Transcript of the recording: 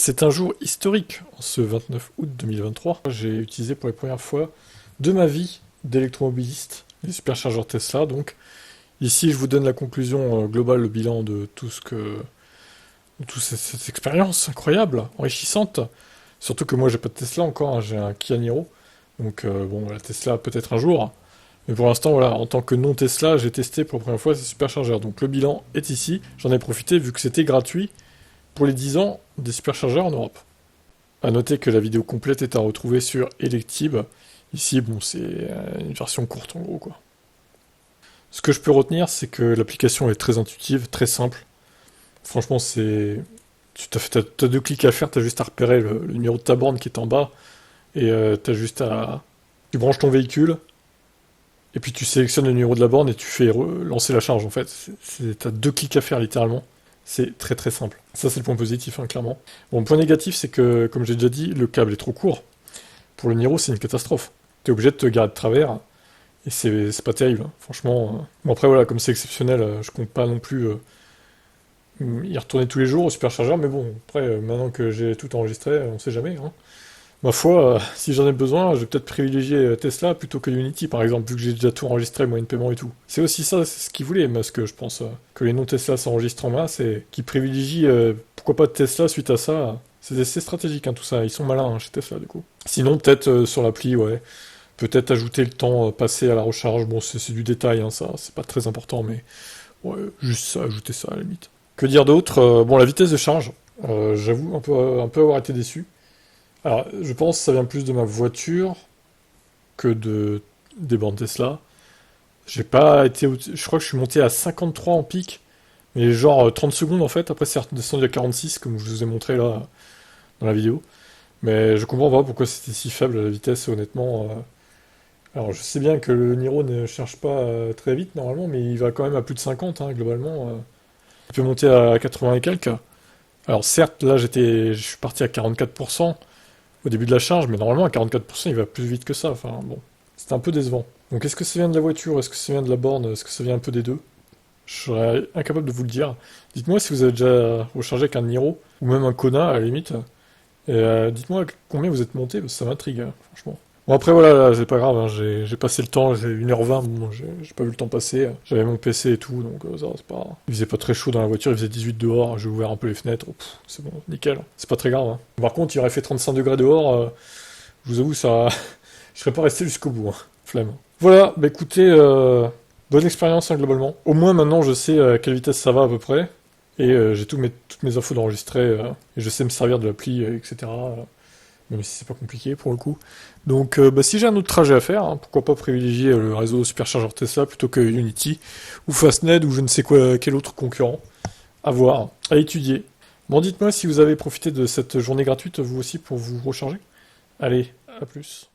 C'est un jour historique, en ce 29 août 2023. J'ai utilisé pour les premières fois de ma vie d'électromobiliste les superchargeurs Tesla. Donc ici, je vous donne la conclusion globale, le bilan de toute cette expérience incroyable, enrichissante. Surtout que moi, j'ai pas de Tesla encore, hein, j'ai un Kia Niro. Donc bon, la Tesla peut-être un jour. Mais pour l'instant, voilà, en tant que non Tesla, j'ai testé pour la première fois ces superchargeurs. Donc le bilan est ici. J'en ai profité vu que c'était gratuit pour les 10 ans des superchargeurs en Europe. A noter que la vidéo complète est à retrouver sur Electib. Ici, bon, c'est une version courte en gros, quoi. Ce que je peux retenir, c'est que l'application est très intuitive, très simple. Franchement, t'as deux clics à faire, t'as juste à repérer le numéro de ta borne qui est en bas, et t'as juste à... Tu branches ton véhicule, et puis tu sélectionnes le numéro de la borne et tu fais lancer la charge, en fait. T'as deux clics à faire, littéralement. C'est très très simple. Ça, c'est le point positif, hein, clairement. Bon, le point négatif, c'est que, comme j'ai déjà dit, le câble est trop court. Pour le Niro, c'est une catastrophe. T'es obligé de te garer de travers, et c'est pas terrible, hein, franchement. Bon, après, voilà, comme c'est exceptionnel, je compte pas non plus y retourner tous les jours au superchargeur, mais bon, après, maintenant que j'ai tout enregistré, on sait jamais, hein. Ma foi, si j'en ai besoin, je vais peut-être privilégier Tesla plutôt que Unity, par exemple, vu que j'ai déjà tout enregistré, moyen de paiement et tout. C'est aussi ça, c'est ce qu'ils voulaient, parce que je pense que les non-Tesla s'enregistrent en masse et qu'ils privilégient, pourquoi pas Tesla suite à ça. C'est stratégique, hein, tout ça. Ils sont malins, hein, chez Tesla, du coup. Sinon, peut-être sur l'appli, ouais. Peut-être ajouter le temps passé à la recharge. Bon, c'est du détail, hein, ça. C'est pas très important, mais ouais, juste ça, ajouter ça à la limite. Que dire d'autre? Bon, la vitesse de charge. J'avoue un peu avoir été déçu. Alors, je pense que ça vient plus de ma voiture que des bornes Tesla. J'ai pas été... Je crois que je suis monté à 53 en pic, mais genre 30 secondes en fait. Après, c'est redescendu à 46, comme je vous ai montré là dans la vidéo. Mais je comprends pas pourquoi c'était si faible la vitesse, honnêtement. Alors, je sais bien que le Niro ne cherche pas très vite normalement, mais il va quand même à plus de 50, hein, globalement. Il peut monter à 80 et quelques. Alors, certes, là, je suis parti à 44%. Au début de la charge, mais normalement à 44%, il va plus vite que ça. Enfin bon, c'est un peu décevant. Donc est-ce que ça vient de la voiture, est-ce que ça vient de la borne, est-ce que ça vient un peu des deux? Je serais incapable de vous le dire. Dites-moi si vous avez déjà rechargé avec un Niro, ou même un Kona à la limite. Et dites-moi combien vous êtes monté, parce que ça m'intrigue, hein, franchement. Bon après voilà, là, c'est pas grave, hein, j'ai passé le temps, j'ai 1h20, bon, j'ai pas vu le temps passer. J'avais mon PC et tout, donc ça c'est pas... Il faisait pas très chaud dans la voiture, il faisait 18 dehors, j'ai ouvert un peu les fenêtres, c'est bon, nickel. C'est pas très grave, hein. Par contre, il aurait fait 35 degrés dehors, je vous avoue, ça... je serais pas resté jusqu'au bout, hein. Flemme. Voilà, bah écoutez, bonne expérience, hein, globalement. Au moins maintenant je sais à quelle vitesse ça va à peu près, et j'ai toutes mes infos d'enregistrer, et je sais me servir de l'appli, etc. Même si c'est pas compliqué pour le coup. Donc bah, si j'ai un autre trajet à faire, hein, pourquoi pas privilégier le réseau superchargeur Tesla plutôt que Unity, ou Fastned, ou je ne sais quoi, quel autre concurrent. À voir, à étudier. Bon, dites-moi si vous avez profité de cette journée gratuite, vous aussi, pour vous recharger. Allez, à plus.